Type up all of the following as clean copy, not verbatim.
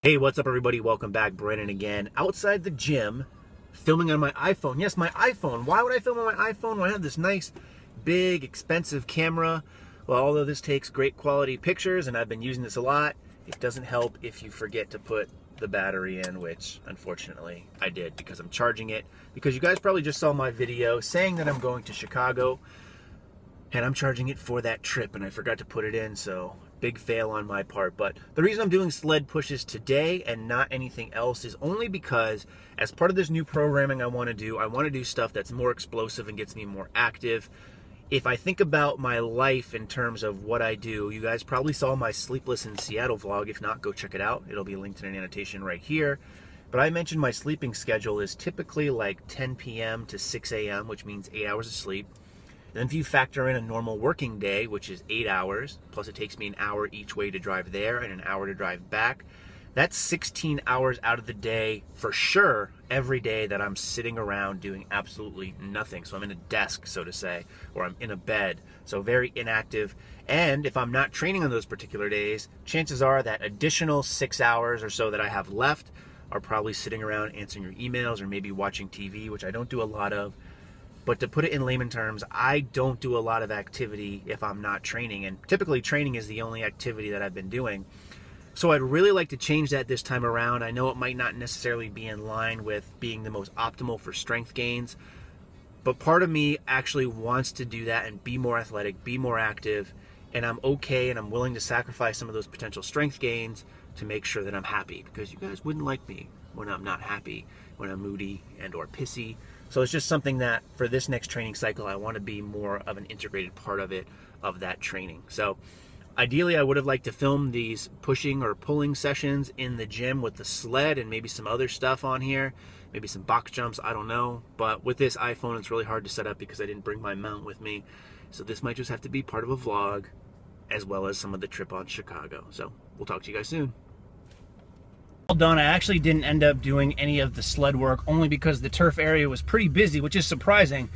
Hey, what's up everybody? Welcome back. Brandon again. Outside the gym, filming on my iPhone. Yes, my iPhone. Why would I film on my iPhone when I have this nice, big, expensive camera? Well, although this takes great quality pictures and I've been using this a lot, it doesn't help if you forget to put the battery in, which unfortunately I did because I'm charging it. Because you guys probably just saw my video saying that I'm going to Chicago and I'm charging it for that trip and I forgot to put it in, so big fail on my part. But the reason I'm doing sled pushes today and not anything else is only because as part of this new programming I want to do stuff that's more explosive and gets me more active. If I think about my life in terms of what I do, you guys probably saw my Sleepless in Seattle vlog. If not, go check it out. It'll be linked in an annotation right here. But I mentioned my sleeping schedule is typically like 10 p.m. to 6 a.m., which means 8 hours of sleep. Then if you factor in a normal working day, which is 8 hours, plus it takes me an hour each way to drive there and an hour to drive back, that's 16 hours out of the day for sure every day that I'm sitting around doing absolutely nothing. So I'm in a desk, so to say, or I'm in a bed. So very inactive. And if I'm not training on those particular days, chances are that additional 6 hours or so that I have left are probably sitting around answering your emails or maybe watching TV, which I don't do a lot of. But to put it in layman terms, I don't do a lot of activity if I'm not training. And typically training is the only activity that I've been doing. So I'd really like to change that this time around. I know it might not necessarily be in line with being the most optimal for strength gains, but part of me actually wants to do that and be more athletic, be more active, and I'm okay and I'm willing to sacrifice some of those potential strength gains to make sure that I'm happy, because you guys wouldn't like me when I'm not happy, when I'm moody and or pissy. So it's just something that for this next training cycle, I want to be more of an integrated part of it, of that training. So ideally, I would have liked to film these pushing or pulling sessions in the gym with the sled and maybe some other stuff on here, maybe some box jumps, I don't know. But with this iPhone, it's really hard to set up because I didn't bring my mount with me. So this might just have to be part of a vlog as well as some of the trip on Chicago. So we'll talk to you guys soon. All done. I actually didn't end up doing any of the sled work only because the turf area was pretty busy, which is surprising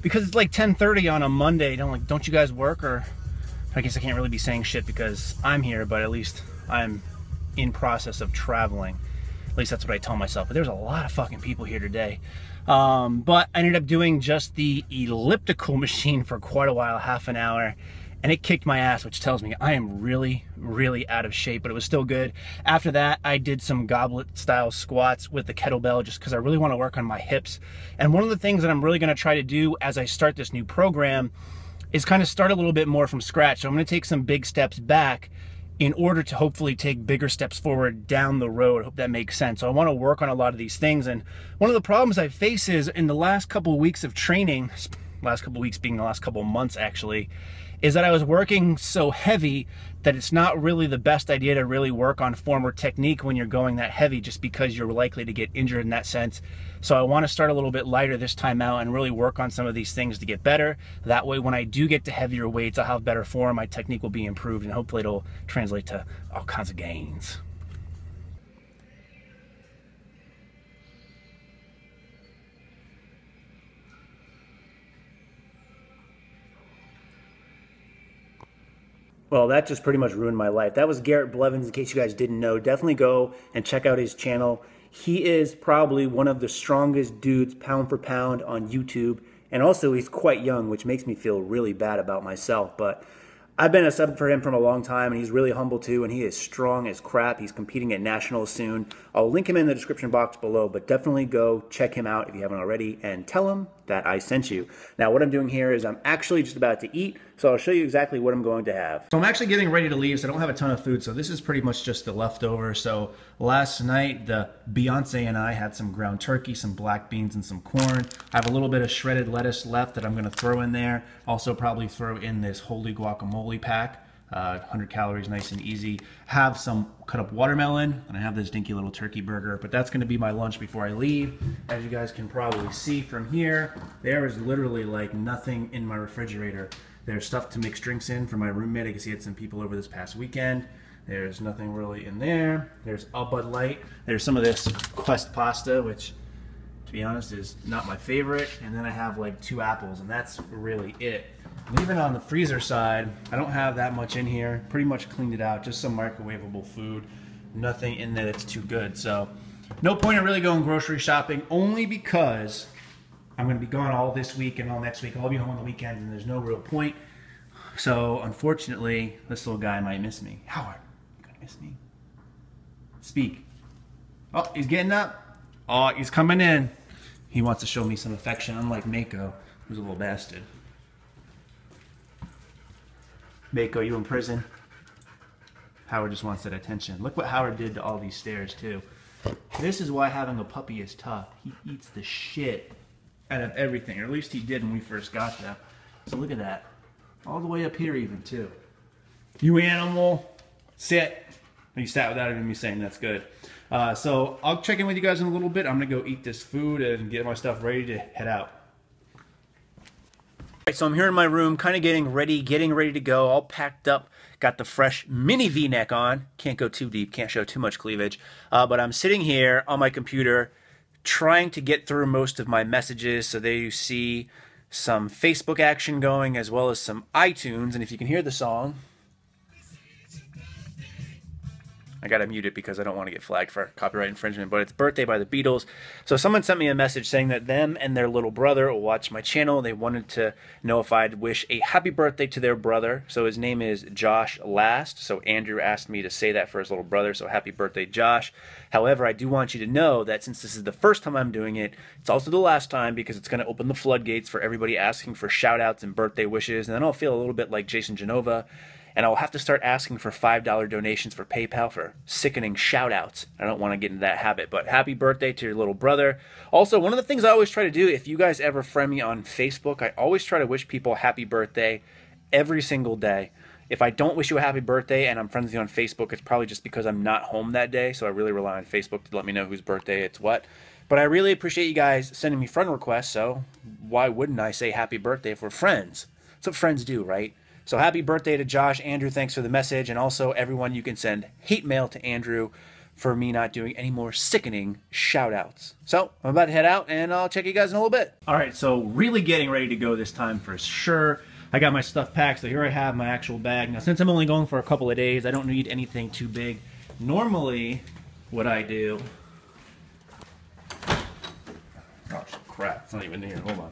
because it's like 10:30 on a Monday. Don't you guys work? Or I guess I can't really be saying shit because I'm here, but at least I'm in process of traveling. At least that's what I tell myself. But there's a lot of fucking people here today. But I ended up doing just the elliptical machine for quite a while, half an hour. And it kicked my ass, which tells me I am really, really out of shape, but it was still good. After that, I did some goblet-style squats with the kettlebell just because I really want to work on my hips. And one of the things that I'm really going to try to do as I start this new program is kind of start a little bit more from scratch. So I'm going to take some big steps back in order to hopefully take bigger steps forward down the road. I hope that makes sense. So I want to work on a lot of these things. And one of the problems I face is in the last couple of weeks of training, last couple of weeks being the last couple of months actually, is that I was working so heavy that it's not really the best idea to really work on form or technique when you're going that heavy, just because you're likely to get injured in that sense. So I want to start a little bit lighter this time out and really work on some of these things to get better. That way when I do get to heavier weights, I'll have better form, my technique will be improved, and hopefully it'll translate to all kinds of gains. Well, that just pretty much ruined my life. That was Garrett Blevins, in case you guys didn't know. Definitely go and check out his channel. He is probably one of the strongest dudes pound for pound on YouTube. And also he's quite young, which makes me feel really bad about myself. But I've been a sub for him for a long time, and he's really humble too, and he is strong as crap. He's competing at nationals soon. I'll link him in the description box below, but definitely go check him out if you haven't already, and tell him that I sent you. Now what I'm doing here is I'm actually just about to eat, so I'll show you exactly what I'm going to have. So I'm actually getting ready to leave, so I don't have a ton of food, so this is pretty much just the leftover. So last night, the Beyonce and I had some ground turkey, some black beans, and some corn. I have a little bit of shredded lettuce left that I'm gonna throw in there. Also probably throw in this Holy Guacamole pack. 100 calories, nice and easy. Have some cut up watermelon, and I have this dinky little turkey burger, but that's gonna be my lunch before I leave. As you guys can probably see from here, there is literally like nothing in my refrigerator. There's stuff to mix drinks in for my roommate. I guess he had some people over this past weekend. There's nothing really in there. There's a Bud Light. There's some of this Quest pasta, which to be honest is not my favorite. And then I have like 2 apples, and that's really it. And even on the freezer side, I don't have that much in here. Pretty much cleaned it out, just some microwavable food. nothing in there that's too good. So no point in really going grocery shopping, only because I'm going to be gone all this week and all next week. I'll be home on the weekends, and there's no real point. So unfortunately, this little guy might miss me. Howard, you gonna miss me? Speak. Oh, he's getting up. Oh, he's coming in. He wants to show me some affection, unlike Mako, who's a little bastard. Mako, you in prison? Howard just wants that attention. Look what Howard did to all these stairs, too. This is why having a puppy is tough. He eats the shit out of everything, or at least he did when we first got them. So look at that. All the way up here even, too. You animal, sit. He sat without even me saying that's good. So I'll check in with you guys in a little bit. I'm going to go eat this food and get my stuff ready to head out. All right, so I'm here in my room, kind of getting ready to go, all packed up. Got the fresh mini V-neck on. Can't go too deep, can't show too much cleavage. But I'm sitting here on my computer trying to get through most of my messages. So there you see some Facebook action going, as well as some iTunes. And if you can hear the song, I gotta mute it because I don't want to get flagged for copyright infringement, but it's Birthday by the Beatles. So someone sent me a message saying that them and their little brother will watch my channel. They wanted to know if I'd wish a happy birthday to their brother. So his name is Josh Last. So Andrew asked me to say that for his little brother. So happy birthday, Josh. However, I do want you to know that since this is the first time I'm doing it, it's also the last time, because it's going to open the floodgates for everybody asking for shout outs and birthday wishes. And then I'll feel a little bit like Jason Genova, and I'll have to start asking for $5 donations for PayPal for sickening shout-outs. I don't want to get into that habit, but happy birthday to your little brother. Also, one of the things I always try to do, if you guys ever friend me on Facebook, I always try to wish people happy birthday every single day. If I don't wish you a happy birthday and I'm friends with you on Facebook, it's probably just because I'm not home that day, so I really rely on Facebook to let me know whose birthday it's what. But I really appreciate you guys sending me friend requests, so why wouldn't I say happy birthday if we're friends? That's what friends do, right? So happy birthday to Josh. Andrew, thanks for the message. And also, everyone, you can send hate mail to Andrew for me not doing any more sickening shout-outs. So I'm about to head out, and I'll check you guys in a little bit. All right, so really getting ready to go this time for sure. I got my stuff packed, so here I have my actual bag. Now, since I'm only going for a couple of days, I don't need anything too big. Normally, what I do... Oh, crap. It's not even here. Hold on.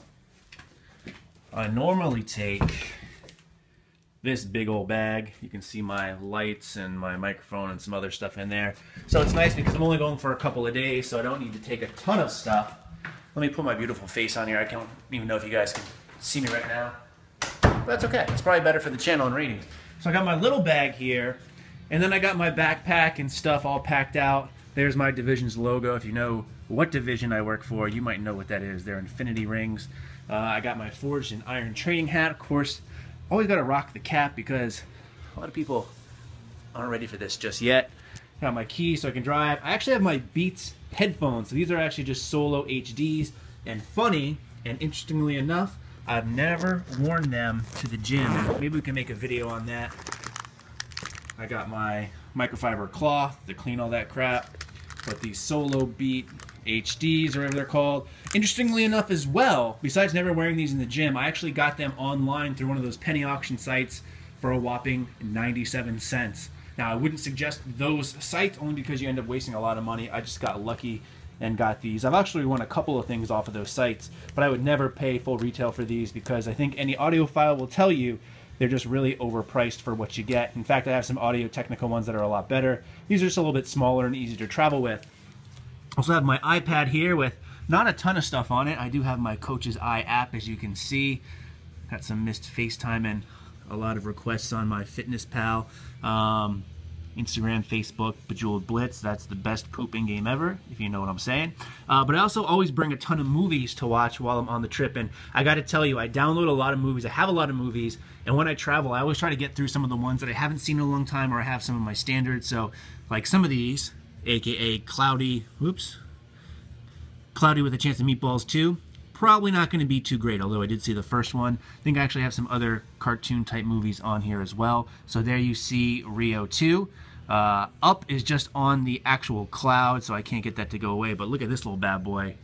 I normally take this big old bag. You can see my lights and my microphone and some other stuff in there. So it's nice because I'm only going for a couple of days, so I don't need to take a ton of stuff. Let me put my beautiful face on here. I don't even know if you guys can see me right now. But that's okay. It's probably better for the channel and ratings. So I got my little bag here, and then I got my backpack and stuff all packed out. There's my division's logo. If you know what division I work for, you might know what that is. They're infinity rings. I got my forged in iron training hat, of course. Always got to rock the cap because a lot of people aren't ready for this just yet. Got my keys so I can drive. I actually have my Beats headphones. So these are actually just solo HDs. And funny and interestingly enough, I've never worn them to the gym. Maybe we can make a video on that. I got my microfiber cloth to clean all that crap. But these solo Beat HDs, or whatever they're called. Interestingly enough as well, besides never wearing these in the gym, I actually got them online through one of those penny auction sites for a whopping 97 cents. Now, I wouldn't suggest those sites only because you end up wasting a lot of money. I just got lucky and got these. I've actually won a couple of things off of those sites, but I would never pay full retail for these because I think any audiophile will tell you they're just really overpriced for what you get. In fact, I have some Audio-Technica ones that are a lot better. These are just a little bit smaller and easier to travel with. Also have my iPad here with not a ton of stuff on it. I do have my Coach's Eye app, as you can see. Got some missed FaceTime and a lot of requests on my FitnessPal. Instagram, Facebook, Bejeweled Blitz. That's the best pooping game ever, if you know what I'm saying. But I also always bring a ton of movies to watch while I'm on the trip. And I got to tell you, I download a lot of movies. I have a lot of movies. And when I travel, I always try to get through some of the ones that I haven't seen in a long time, or I have some of my standards. So, like some of these, aka Cloudy with a Chance of Meatballs 2. Probably not going to be too great, although I did see the first one. I think I actually have some other cartoon-type movies on here as well. So there you see Rio 2. Up is just on the actual cloud, so I can't get that to go away. But look at this little bad boy.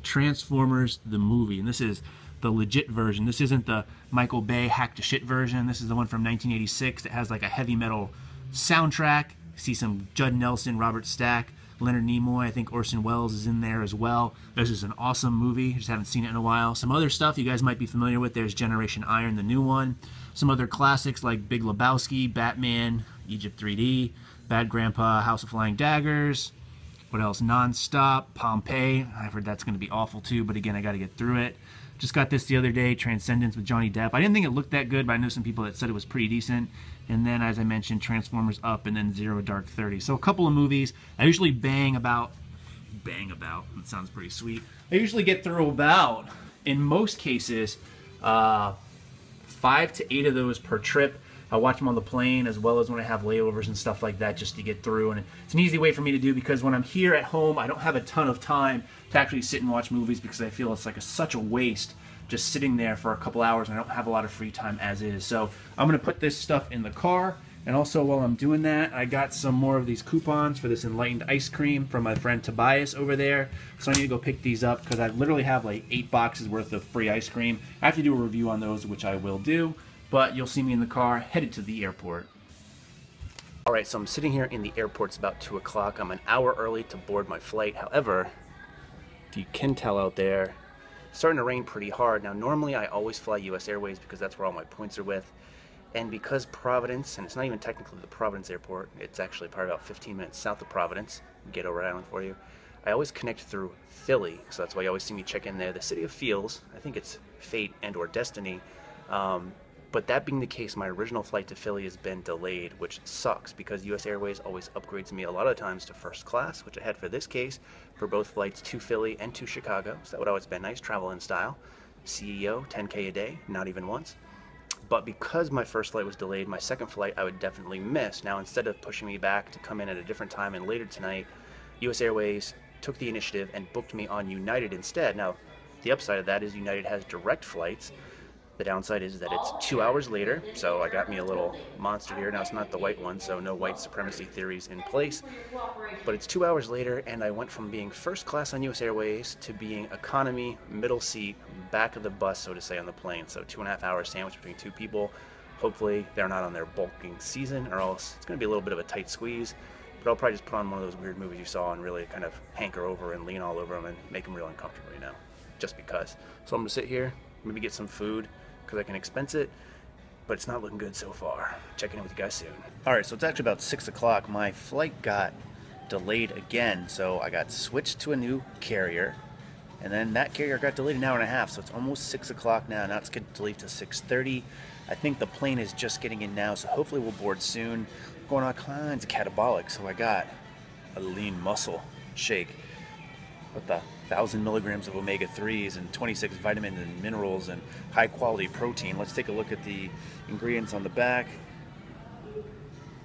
Transformers the movie. And this is the legit version. This isn't the Michael Bay hack to shit version. This is the one from 1986 that has like a heavy metal soundtrack. See some Judd Nelson, Robert Stack, Leonard Nimoy. I think Orson Welles is in there as well. This is an awesome movie. Just haven't seen it in a while. Some other stuff you guys might be familiar with. There's Generation Iron, the new one. Some other classics like Big Lebowski, Batman, Egypt 3D, Bad Grandpa, House of Flying Daggers. What else? Nonstop, Pompeii. I've heard that's going to be awful too, but again, I got to get through it. Just got this the other day, Transcendence with Johnny Depp. I didn't think it looked that good, but I know some people that said it was pretty decent. And then, as I mentioned, Transformers Up, and then Zero Dark 30. So a couple of movies. I usually bang about, that sounds pretty sweet. I usually get through about, in most cases, 5 to 8 of those per trip. I watch them on the plane as well as when I have layovers and stuff like that just to get through. And it's an easy way for me to do because when I'm here at home, I don't have a ton of time to actually sit and watch movies because I feel it's like such a waste just sitting there for a couple hours and I don't have a lot of free time as is. So I'm going to put this stuff in the car. And also while I'm doing that, I got some more of these coupons for this Enlightened ice cream from my friend Tobias over there. So I need to go pick these up because I literally have like 8 boxes worth of free ice cream. I have to do a review on those, which I will do. But you'll see me in the car headed to the airport. All right, so I'm sitting here in the airport. It's about 2 o'clock. I'm an hour early to board my flight. However, if you can tell out there, it's starting to rain pretty hard. Now, normally I always fly US Airways because that's where all my points are with. And because Providence, and it's not even technically the Providence airport, it's actually probably about 15 minutes south of Providence, Ghetto Island for you, I always connect through Philly. So that's why you always see me check in there. The city of Feels, I think it's Fate and or Destiny. But that being the case, my original flight to Philly has been delayed, which sucks because US Airways always upgrades me a lot of times to first class, which I had for this case for both flights to Philly and to Chicago. So that would always been nice, travel in style. CEO, 10K a day, not even once. But because my first flight was delayed, my second flight I would definitely miss. Now, instead of pushing me back to come in at a different time and later tonight, US Airways took the initiative and booked me on United instead. Now, the upside of that is United has direct flights. The downside is that it's 2 hours later, so I got me a little monster here. Now, it's not the white one, so no white supremacy theories in place. But it's 2 hours later, and I went from being first class on US Airways to being economy, middle seat, back of the bus, so to say, on the plane. So 2.5 hours sandwich between 2 people. Hopefully, they're not on their bulking season, or else it's going to be a little bit of a tight squeeze. But I'll probably just put on one of those weird movies you saw and really kind of hanker over and lean all over them and make them real uncomfortable, you know, just because. So I'm going to sit here, maybe get some food, because I can expense it, but it's not looking good so far. Checking in with you guys soon. All right, so it's actually about 6 o'clock. My flight got delayed again, so I got switched to a new carrier, and then that carrier got delayed an hour and a half, so it's almost 6 o'clock now. Now it's scheduled to leave to 6:30. I think the plane is just getting in now, so hopefully we'll board soon. Going all kinds of catabolic, so I got a lean muscle shake with the 1,000 milligrams of omega-3s and 26 vitamins and minerals and high quality protein. Let's take a look at the ingredients on the back.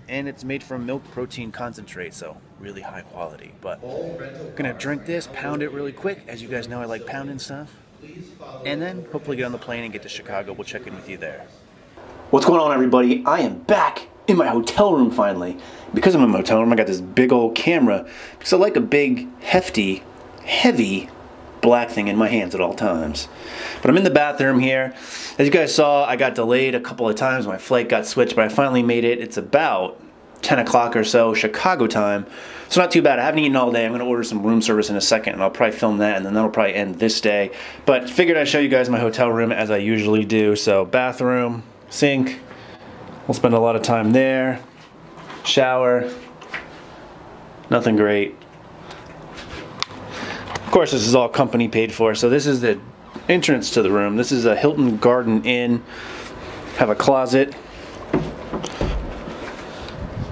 And it's made from milk protein concentrate, so really high quality. But I'm gonna drink this, pound it really quick. As you guys know, I like pounding stuff. And then hopefully get on the plane and get to Chicago. We'll check in with you there. What's going on, everybody? I am back in my hotel room finally. Because I'm in my hotel room, I got this big old camera. Because I like a big, hefty, heavy black thing in my hands at all times. But I'm in the bathroom here. As you guys saw, I got delayed a couple of times. My flight got switched, but I finally made it. It's about 10 o'clock or so, Chicago time. So not too bad. I haven't eaten all day. I'm going to order some room service in a second, and I'll probably film that, and then that'll probably end this day. But figured I'd show you guys my hotel room as I usually do. So bathroom, sink. We'll spend a lot of time there. Shower. Nothing great. Of course, this is all company paid for. So this is the entrance to the room. This is a Hilton Garden Inn. Have a closet.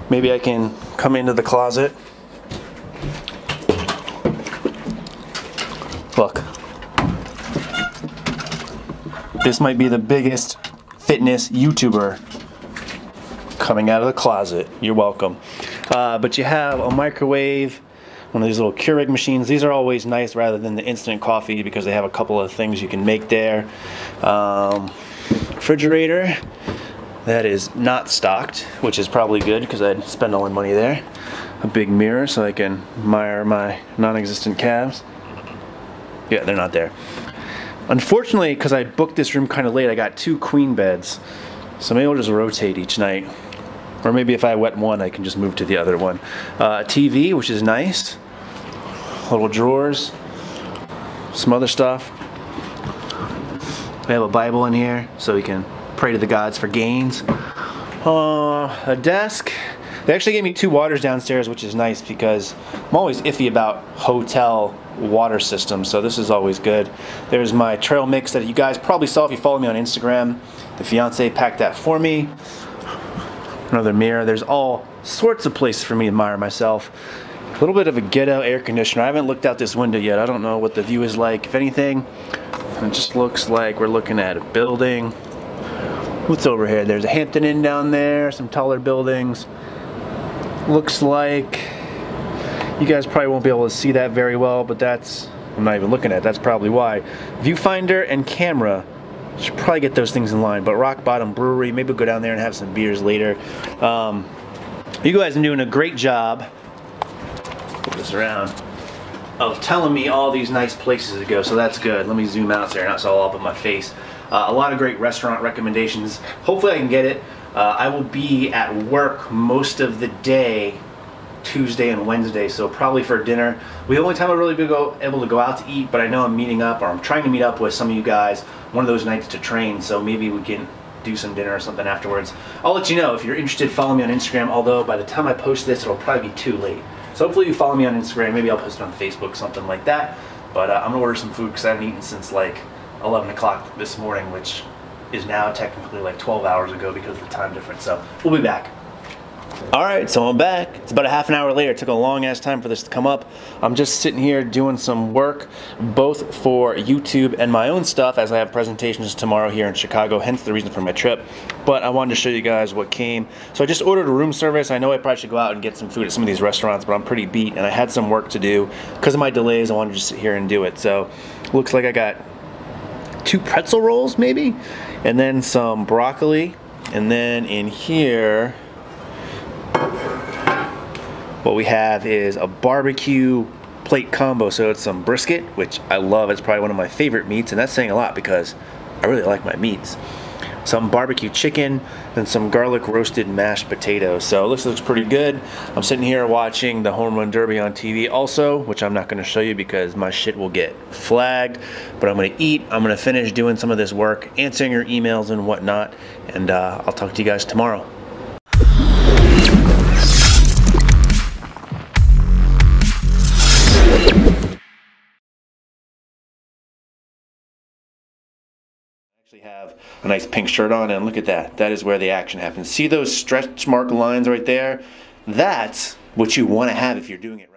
Maybe I can come into the closet. Look. This might be the biggest fitness YouTuber coming out of the closet. You're welcome. But you have a microwave, one of these little Keurig machines. These are always nice rather than the instant coffee because they have a couple of things you can make there. Refrigerator that is not stocked, which is probably good because I'd spend all my money there. A big mirror so I can admire my non-existent calves. Yeah, they're not there. Unfortunately, because I booked this room kind of late, I got 2 queen beds. So maybe I'll just rotate each night. Or maybe if I wet one, I can just move to the other one. TV, which is nice. Little drawers. Some other stuff. We have a Bible in here, so we can pray to the gods for gains. A desk. They actually gave me 2 waters downstairs, which is nice because I'm always iffy about hotel water systems, so this is always good. There's my trail mix that you guys probably saw if you follow me on Instagram. The fiance packed that for me. Another mirror. There's all sorts of places for me to admire myself. A little bit of a ghetto air conditioner. I haven't looked out this window yet. I don't know what the view is like. If anything, it just looks like we're looking at a building. What's over here? There's a Hampton Inn down there, some taller buildings. Looks like you guys probably won't be able to see that very well, but that's, I'm not even looking at it, that's probably why. Viewfinder and camera, should probably get those things in line, but Rock Bottom Brewery, maybe we'll go down there and have some beers later. You guys are doing a great job, put this around, of telling me all these nice places to go, so that's good. Let me zoom out so it's all up in my face. A lot of great restaurant recommendations. Hopefully I can get it. I will be at work most of the day, Tuesday and Wednesday, so probably for dinner. The only time I'll really be able to go out to eat, but I know I'm meeting up, or I'm trying to meet up with some of you guys one of those nights to train, so maybe we can do some dinner or something afterwards. I'll let you know. If you're interested, follow me on Instagram, although by the time I post this, it'll probably be too late. So hopefully you follow me on Instagram. Maybe I'll post it on Facebook, something like that. But I'm gonna order some food because I haven't eaten since like 11 o'clock this morning, which is now technically like 12 hours ago because of the time difference. So we'll be back. Alright, so I'm back. It's about a half an hour later. It took a long ass time for this to come up. I'm just sitting here doing some work, both for YouTube and my own stuff, as I have presentations tomorrow here in Chicago, hence the reason for my trip. But I wanted to show you guys what came. So I just ordered a room service. I know I probably should go out and get some food at some of these restaurants, but I'm pretty beat and I had some work to do. Because of my delays, I wanted to just sit here and do it. So looks like I got 2 pretzel rolls maybe, and then some broccoli, and then in here what we have is a barbecue plate combo. So it's some brisket, which I love. It's probably one of my favorite meats, and that's saying a lot because I really like my meats. Some barbecue chicken and some garlic roasted mashed potatoes. So it looks pretty good. I'm sitting here watching the Home Run Derby on TV also, which I'm not going to show you because my shit will get flagged. But I'm going to eat. I'm going to finish doing some of this work, answering your emails and whatnot, and I'll talk to you guys tomorrow. Have a nice pink shirt on, and look at that. That is where the action happens. See those stretch mark lines right there? That's what you want to have if you're doing it right.